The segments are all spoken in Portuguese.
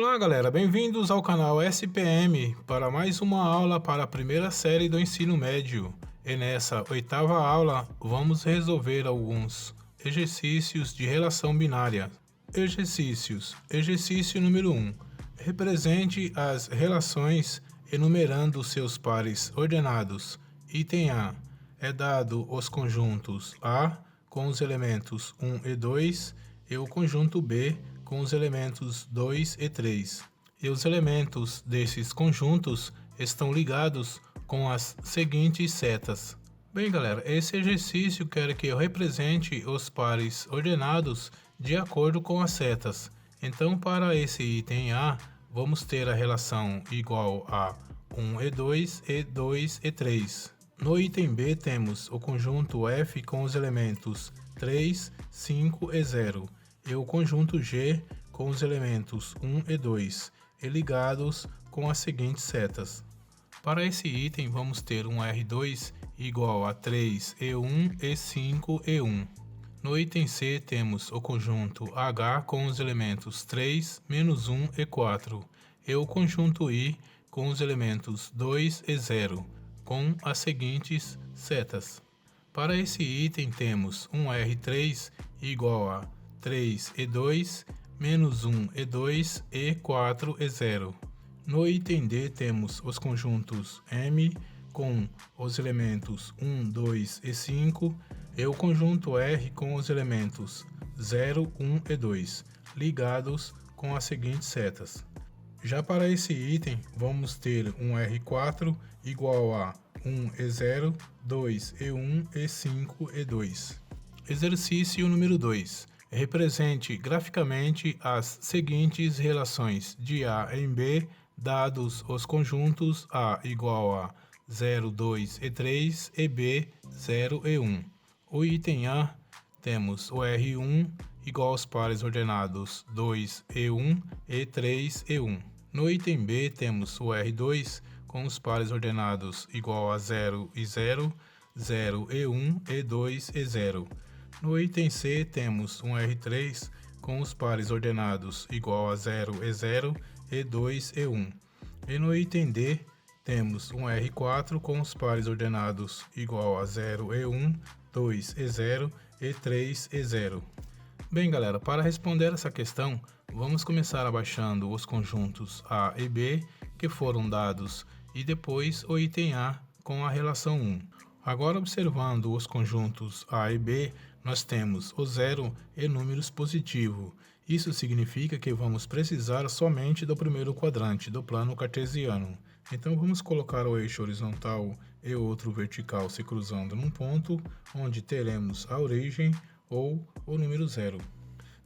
Olá galera, bem-vindos ao canal SPM para mais uma aula para a primeira série do ensino médio. E nessa oitava aula vamos resolver alguns exercícios de relação binária. Exercícios. Exercício número 1. Represente as relações enumerando seus pares ordenados. Item A. É dado os conjuntos A com os elementos 1 e 2 e o conjunto B com os elementos 2 e 3. E os elementos desses conjuntos estão ligados com as seguintes setas. Bem galera, esse exercício quer que eu represente os pares ordenados de acordo com as setas. Então para esse item A, vamos ter a relação igual a 1 e 2 e 2 e 3. No item B temos o conjunto F com os elementos 3, 5 e 0. E o conjunto G com os elementos 1 e 2, e ligados com as seguintes setas. Para esse item, vamos ter um R2 igual a 3 e 1 e 5 e 1. No item C, temos o conjunto H com os elementos 3, menos 1 e 4, e o conjunto I com os elementos 2 e 0, com as seguintes setas. Para esse item, temos um R3 igual a 3 e 2, menos 1 e 2 e 4 e 0. No item D temos os conjuntos M com os elementos 1, 2 e 5 e o conjunto R com os elementos 0, 1 e 2, ligados com as seguintes setas. Já para esse item, vamos ter um R4 igual a 1 e 0, 2 e 1 e 5 e 2. Exercício número 2. Represente graficamente as seguintes relações de A em B, dados os conjuntos A igual a 0, 2 e 3 e B 0 e 1. O item A temos o R1 igual aos pares ordenados 2 e 1 e 3 e 1. No item B temos o R2 com os pares ordenados igual a 0 e 0, 0 e 1 e 2 e 0. No item C temos um R3 com os pares ordenados igual a 0 e 0 e 2 e 1. E no item D temos um R4 com os pares ordenados igual a 0 e 1, 2 e 0 e 3 e 0. Bem galera, para responder essa questão, vamos começar abaixando os conjuntos A e B que foram dados e depois o item A com a relação 1. Agora observando os conjuntos A e B, nós temos o 0 e números positivos. Isso significa que vamos precisar somente do primeiro quadrante do plano cartesiano. Então vamos colocar o eixo horizontal e outro vertical se cruzando num ponto, onde teremos a origem ou o número 0.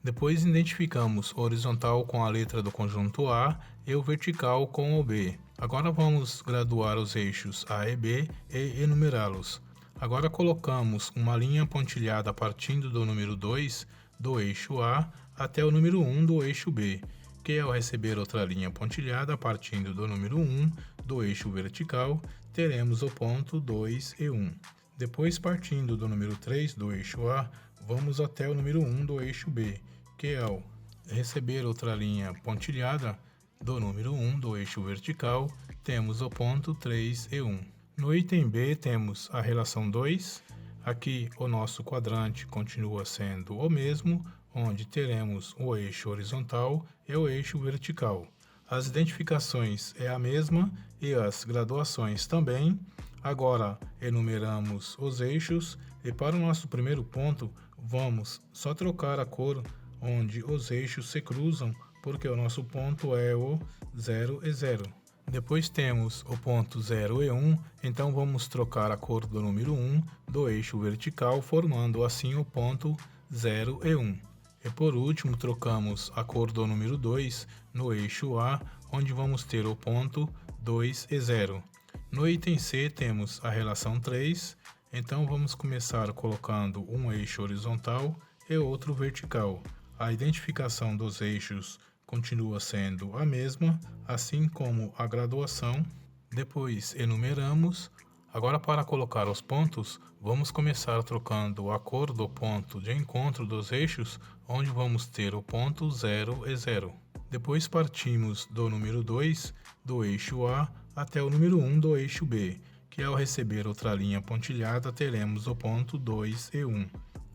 Depois identificamos o horizontal com a letra do conjunto A e o vertical com o B. Agora vamos graduar os eixos A e B e enumerá-los. Agora colocamos uma linha pontilhada partindo do número 2 do eixo A até o número 1 do eixo B, que ao receber outra linha pontilhada partindo do número 1 do eixo vertical, teremos o ponto 2 e 1. Depois partindo do número 3 do eixo A, vamos até o número 1 do eixo B, que ao receber outra linha pontilhada do número 1 do eixo vertical, temos o ponto 3 e 1. No item B temos a relação 2, aqui o nosso quadrante continua sendo o mesmo, onde teremos o eixo horizontal e o eixo vertical. As identificações é a mesma e as graduações também. Agora enumeramos os eixos e para o nosso primeiro ponto vamos só trocar a cor onde os eixos se cruzam, porque o nosso ponto é o 0 e 0. Depois temos o ponto 0 e 1, então vamos trocar a cor do número 1 do eixo vertical, formando assim o ponto 0 e 1. E por último, trocamos a cor do número 2 no eixo A, onde vamos ter o ponto 2 e 0. No item C temos a relação 3, então vamos começar colocando um eixo horizontal e outro vertical. A identificação dos eixos continua sendo a mesma, assim como a graduação. Depois enumeramos. Agora para colocar os pontos, vamos começar trocando a cor do ponto de encontro dos eixos, onde vamos ter o ponto 0 e 0. Depois partimos do número 2 do eixo A até o número 1 do eixo B, que ao receber outra linha pontilhada teremos o ponto 2 e 1.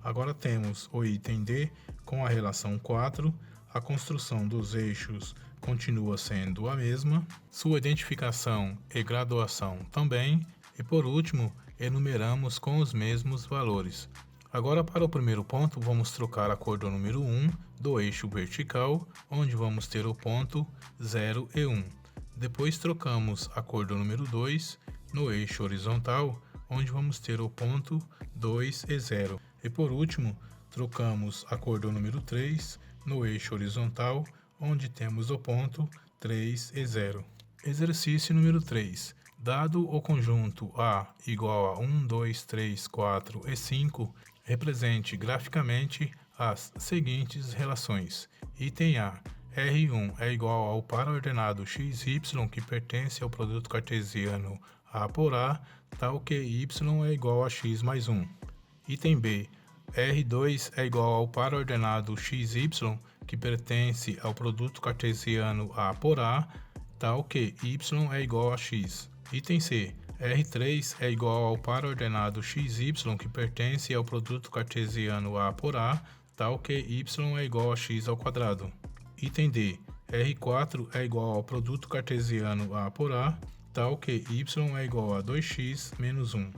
Agora temos o item D com a relação 4, a construção dos eixos continua sendo a mesma, sua identificação e graduação também, e por último, enumeramos com os mesmos valores. Agora para o primeiro ponto, vamos trocar a cor do número 1 do eixo vertical, onde vamos ter o ponto 0 e 1. Depois trocamos a cor do número 2 no eixo horizontal, onde vamos ter o ponto 2 e 0. E por último, trocamos a cor do número 3 no eixo horizontal, onde temos o ponto 3 e 0. Exercício número 3. Dado o conjunto A igual a 1, 2, 3, 4 e 5, represente graficamente as seguintes relações. Item A. R1 é igual ao par ordenado XY que pertence ao produto cartesiano A por A, tal que Y é igual a x mais 1. Item B. R2 é igual ao par ordenado XY que pertence ao produto cartesiano A por A, tal que Y é igual a x. Item C. R3 é igual ao par ordenado XY que pertence ao produto cartesiano A por A, tal que Y é igual a x ao quadrado. Item D. R4 é igual ao produto cartesiano A por A, tal que Y é igual a 2x menos 1.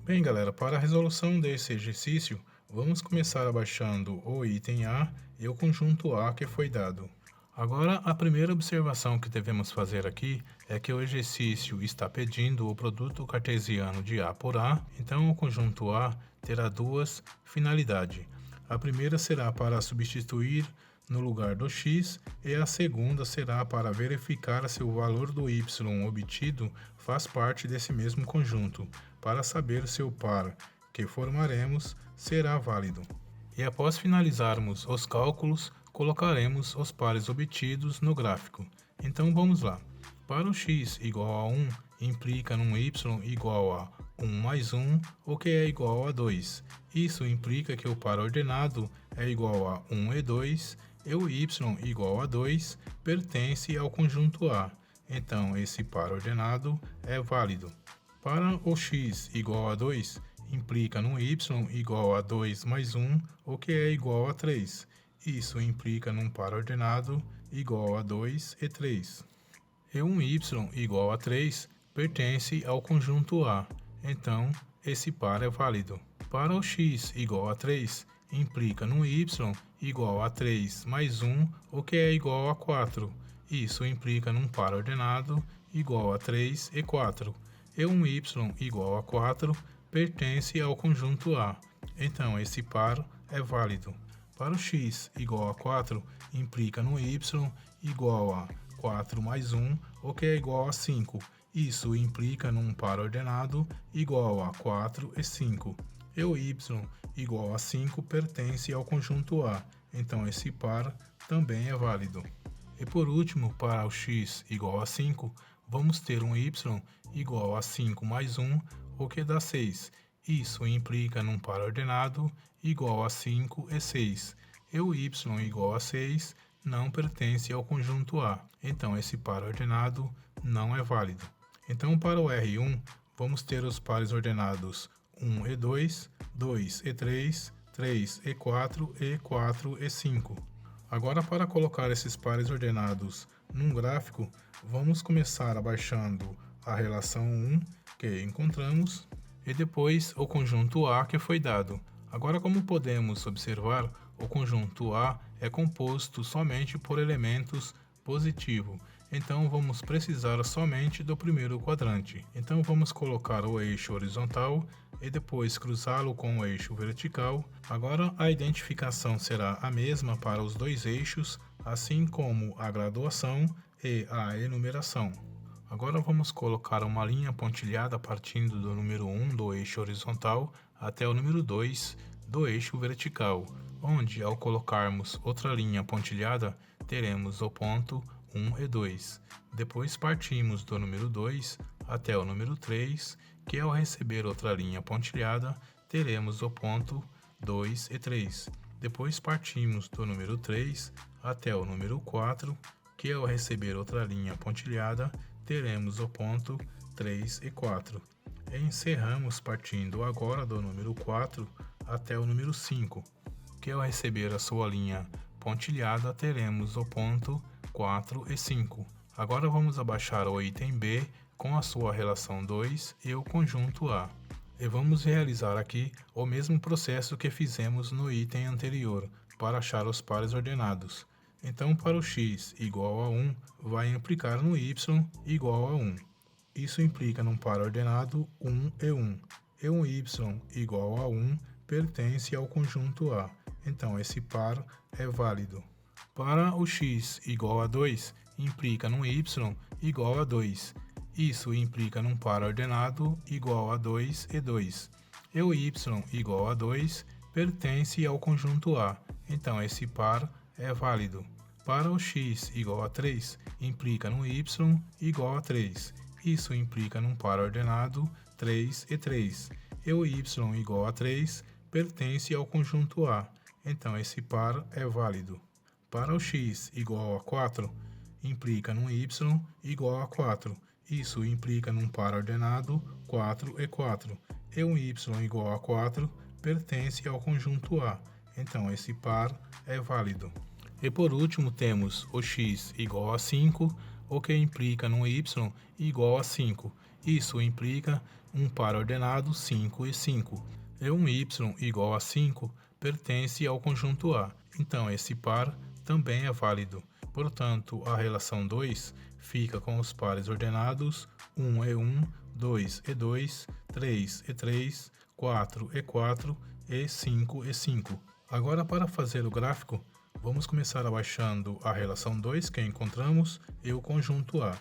Bem, galera, para a resolução desse exercício, vamos começar abaixando o item A e o conjunto A que foi dado. Agora, a primeira observação que devemos fazer aqui é que o exercício está pedindo o produto cartesiano de A por A, então o conjunto A terá duas finalidades. A primeira será para substituir no lugar do x e a segunda será para verificar se o valor do y obtido faz parte desse mesmo conjunto, para saber se o par que formaremos será válido. E após finalizarmos os cálculos, colocaremos os pares obtidos no gráfico. Então vamos lá. Para o x igual a 1, implica num y igual a 1 mais 1, o que é igual a 2. Isso implica que o par ordenado é igual a 1 e 2, e o y igual a 2 pertence ao conjunto A. Então esse par ordenado é válido. Para o x igual a 2, implica num y igual a 2 mais 1, o que é igual a 3. Isso implica num par ordenado igual a 2 e 3. E um y igual a 3 pertence ao conjunto A, então esse par é válido. Para o x igual a 3, implica num y igual a 3 mais 1, o que é igual a 4. Isso implica num par ordenado igual a 3 e 4. E um y igual a 4 pertence ao conjunto A, então esse par é válido. Para o x igual a 4, implica no y igual a 4 mais 1, o que é igual a 5. Isso implica num par ordenado igual a 4 e 5. E o y igual a 5 pertence ao conjunto A, então esse par também é válido. E por último, para o x igual a 5, vamos ter um y igual a 5 mais 1, o que dá 6. Isso implica num par ordenado igual a 5 e 6. E o y igual a 6 não pertence ao conjunto A, então esse par ordenado não é válido. Então para o R1, vamos ter os pares ordenados 1 e 2, 2 e 3, 3 e 4 e 4 e 5. Agora, para colocar esses pares ordenados num gráfico, vamos começar abaixando a relação 1 que encontramos e depois o conjunto A que foi dado. Agora, como podemos observar, o conjunto A é composto somente por elementos positivos, então vamos precisar somente do primeiro quadrante. Então vamos colocar o eixo horizontal e depois cruzá-lo com o eixo vertical. Agora a identificação será a mesma para os dois eixos, assim como a graduação e a enumeração. Agora vamos colocar uma linha pontilhada partindo do número 1 do eixo horizontal até o número 2 do eixo vertical, onde ao colocarmos outra linha pontilhada, teremos o ponto 1 e 2. Depois partimos do número 2 até o número 3, que ao receber outra linha pontilhada, teremos o ponto 2 e 3. Depois partimos do número 3 até o número 4, que ao receber outra linha pontilhada, teremos o ponto 3 e 4. E encerramos partindo agora do número 4 até o número 5, que ao receber a sua linha pontilhada, teremos o ponto 4 e 5. Agora vamos abaixar o item B com a sua relação 2 e o conjunto A. E vamos realizar aqui o mesmo processo que fizemos no item anterior, para achar os pares ordenados. Então, para o x igual a 1, vai implicar no y igual a 1. Isso implica num par ordenado 1 e 1. E um y igual a 1 pertence ao conjunto A. Então, esse par é válido. Para o x igual a 2, implica num y igual a 2. Isso implica num par ordenado igual a 2 e 2. E o y igual a 2 pertence ao conjunto A. Então, esse par é válido. Para o x igual a 3, implica num y igual a 3. Isso implica num par ordenado 3 e 3. E o y igual a 3 pertence ao conjunto A. Então, esse par é válido. Para o x igual a 4, implica num y igual a 4. Isso implica num par ordenado 4 e 4. E um y igual a 4 pertence ao conjunto A. Então, esse par é válido. E por último, temos o x igual a 5, o que implica num y igual a 5. Isso implica um par ordenado 5 e 5. E um y igual a 5 pertence ao conjunto A. Então, esse par também é válido. Portanto, a relação 2 fica com os pares ordenados 1 e 1, 2 e 2, 3 e 3, 4 e 4 e 5 e 5. Agora, para fazer o gráfico, vamos começar abaixando a relação 2 que encontramos e o conjunto A.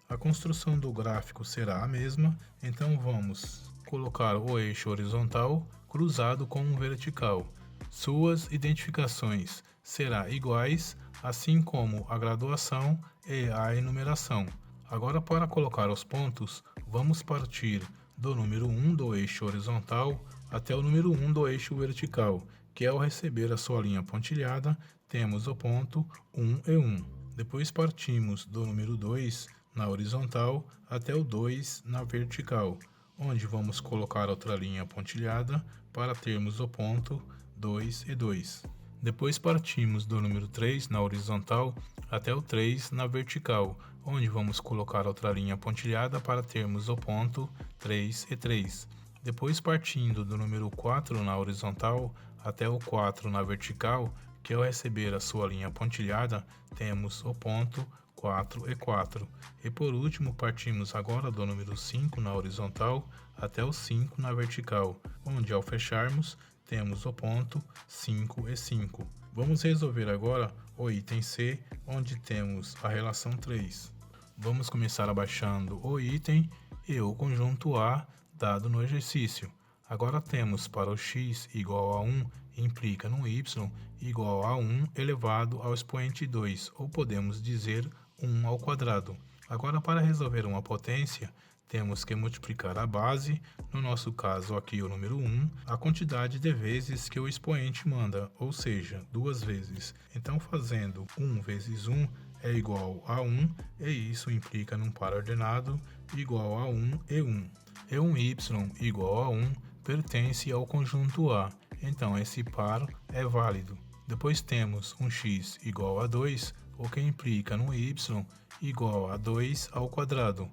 A construção do gráfico será a mesma, então vamos colocar o eixo horizontal cruzado com o vertical. Suas identificações serão iguais, assim como a graduação e a enumeração. Agora, para colocar os pontos, vamos partir do número 1 do eixo horizontal até o número 1 do eixo vertical, que ao receber a sua linha pontilhada, temos o ponto 1 e 1. Depois partimos do número 2 na horizontal até o 2 na vertical, onde vamos colocar outra linha pontilhada para termos o ponto 2 e 2. Depois partimos do número 3 na horizontal até o 3 na vertical, onde vamos colocar outra linha pontilhada para termos o ponto 3 e 3. Depois partindo do número 4 na horizontal até o 4 na vertical, que ao receber a sua linha pontilhada, temos o ponto 4 e 4. E por último, partimos agora do número 5 na horizontal até o 5 na vertical, onde ao fecharmos, temos o ponto 5 e 5. Vamos resolver agora o item C, onde temos a relação 3. Vamos começar abaixando o item e o conjunto A dado no exercício. Agora temos para o x igual a 1, implica no y igual a 1 elevado ao expoente 2, ou podemos dizer 1 ao quadrado. Agora, para resolver uma potência, temos que multiplicar a base, no nosso caso aqui o número 1, a quantidade de vezes que o expoente manda, ou seja, 2 vezes. Então, fazendo 1 vezes 1 é igual a 1, e isso implica num par ordenado igual a 1 e 1. E um y igual a 1 pertence ao conjunto A, então esse par é válido. Depois temos um x igual a 2, o que implica no y igual a 2 ao quadrado.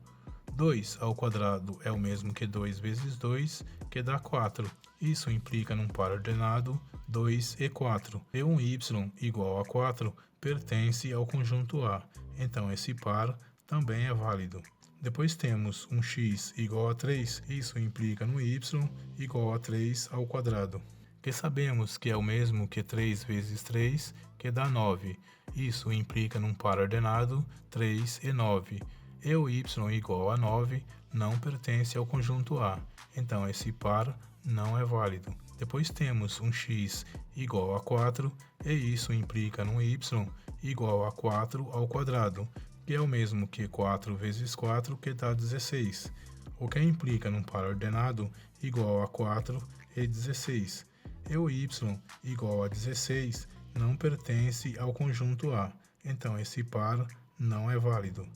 2 ao quadrado é o mesmo que 2 vezes 2, que dá 4. Isso implica num par ordenado 2 e 4. E um y igual a 4 pertence ao conjunto A, então esse par também é válido. Depois temos um x igual a 3, isso implica no y igual a 3 ao quadrado, que sabemos que é o mesmo que 3 vezes 3, que dá 9. Isso implica num par ordenado 3 e 9. E o y igual a 9 não pertence ao conjunto A, então esse par não é válido. Depois temos um x igual a 4, e isso implica num y igual a 4 ao quadrado, que é o mesmo que 4 vezes 4, que dá 16, o que implica num par ordenado igual a 4 e 16. E o y igual a 16 não pertence ao conjunto A, então esse par não é válido.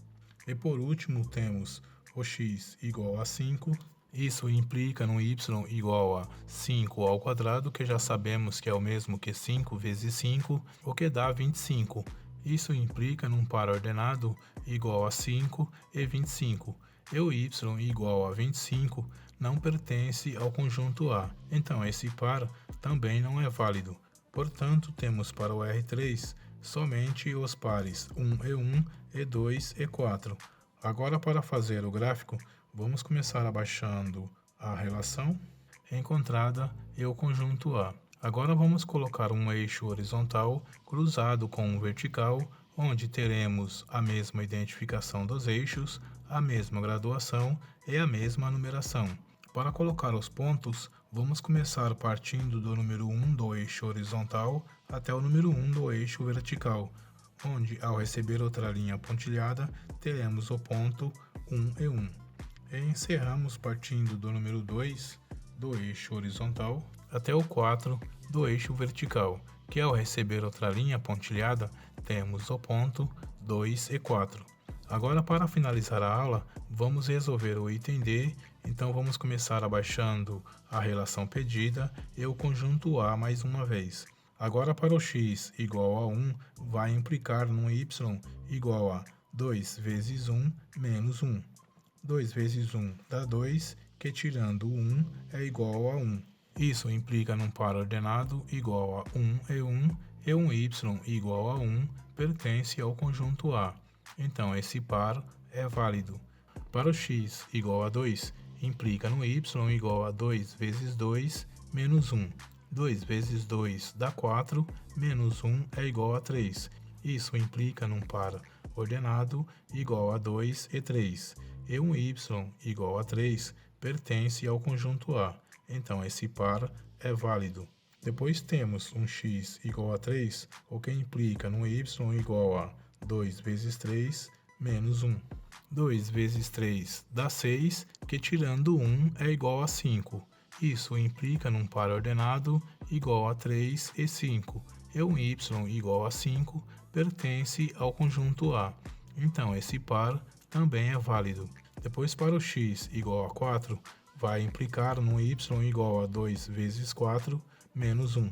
E por último temos o x igual a 5. Isso implica no y igual a 5 ao quadrado, que já sabemos que é o mesmo que 5 vezes 5, o que dá 25. Isso implica num par ordenado igual a 5 e 25. E o y igual a 25 não pertence ao conjunto A, então esse par também não é válido. Portanto, temos para o R3 somente os pares 1 e 2 e 4. Agora, para fazer o gráfico, vamos começar abaixando a relação encontrada e o conjunto A. Agora vamos colocar um eixo horizontal cruzado com um vertical, onde teremos a mesma identificação dos eixos, a mesma graduação e a mesma numeração. Para colocar os pontos, vamos começar partindo do número 1 do eixo horizontal até o número 1 do eixo vertical, onde, ao receber outra linha pontilhada, teremos o ponto 1 e 1. E encerramos partindo do número 2 do eixo horizontal até o 4 do eixo vertical, que, ao receber outra linha pontilhada, temos o ponto 2 e 4. Agora, para finalizar a aula, vamos resolver o item D, então vamos começar abaixando a relação pedida e o conjunto A mais uma vez. Agora, para o x igual a 1, vai implicar num y igual a 2 vezes 1 menos 1. 2 vezes 1 dá 2, que tirando o 1 é igual a 1. Isso implica num par ordenado igual a 1 e um y igual a 1 pertence ao conjunto A. Então, esse par é válido. Para o x igual a 2, implica no y igual a 2 vezes 2 menos 1. 2 vezes 2 dá 4, menos 1 é igual a 3. Isso implica num par ordenado igual a 2 e 3. E um y igual a 3 pertence ao conjunto A. Então, esse par é válido. Depois temos um x igual a 3, o que implica no y igual a 2 vezes 3 menos 1. 2 vezes 3 dá 6, que tirando 1 é igual a 5. Isso implica num par ordenado igual a 3 e 5. E um y igual a 5 pertence ao conjunto A. Então, esse par também é válido. Depois, para o x igual a 4, vai implicar num y igual a 2 vezes 4 menos 1.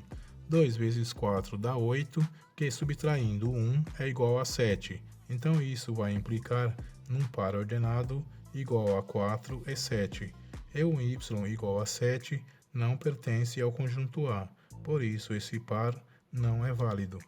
2 vezes 4 dá 8, que subtraindo 1 é igual a 7. Então, isso vai implicar num par ordenado igual a 4 e 7. E um y igual a 7 não pertence ao conjunto A. Por isso, esse par não é válido.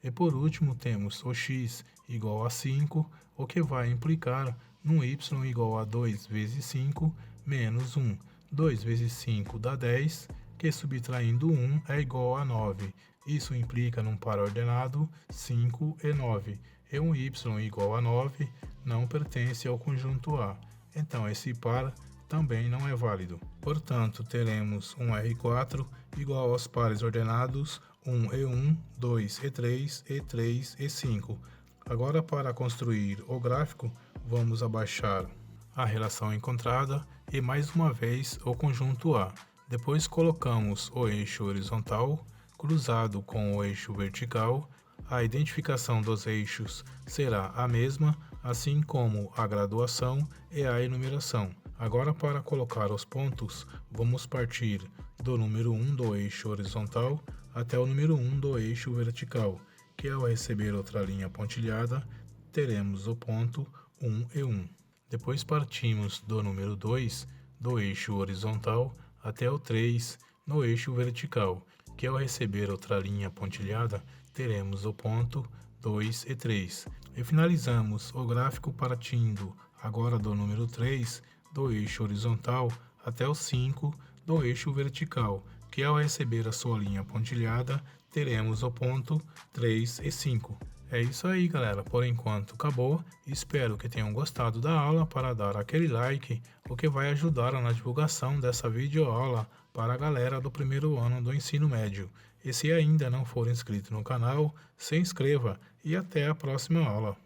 E por último, temos o x igual a 5, o que vai implicar num y igual a 2 vezes 5 menos 1. 2 vezes 5 dá 10, que subtraindo 1 é igual a 9. Isso implica num par ordenado 5 e 9. E um y igual a 9 não pertence ao conjunto A. Então, esse par também não é válido. Portanto, teremos um R4 igual aos pares ordenados 1 e 1, 2 e 3 e 3 e 5. Agora, para construir o gráfico, vamos abaixar a relação encontrada e mais uma vez o conjunto A. Depois colocamos o eixo horizontal cruzado com o eixo vertical. A identificação dos eixos será a mesma, assim como a graduação e a enumeração. Agora, para colocar os pontos, vamos partir do número 1 do eixo horizontal até o número 1 do eixo vertical, que, ao receber outra linha pontilhada, teremos o ponto 1 e 1. Depois partimos do número 2 do eixo horizontal até o 3 no eixo vertical, que, ao receber outra linha pontilhada, teremos o ponto 2 e 3. E finalizamos o gráfico partindo agora do número 3 do eixo horizontal até o 5 do eixo vertical, que, ao receber a sua linha pontilhada, teremos o ponto 3 e 5. É isso aí, galera. Por enquanto acabou. Espero que tenham gostado da aula. Para dar aquele like, o que vai ajudar na divulgação dessa videoaula para a galera do primeiro ano do ensino médio. E se ainda não for inscrito no canal, se inscreva e até a próxima aula.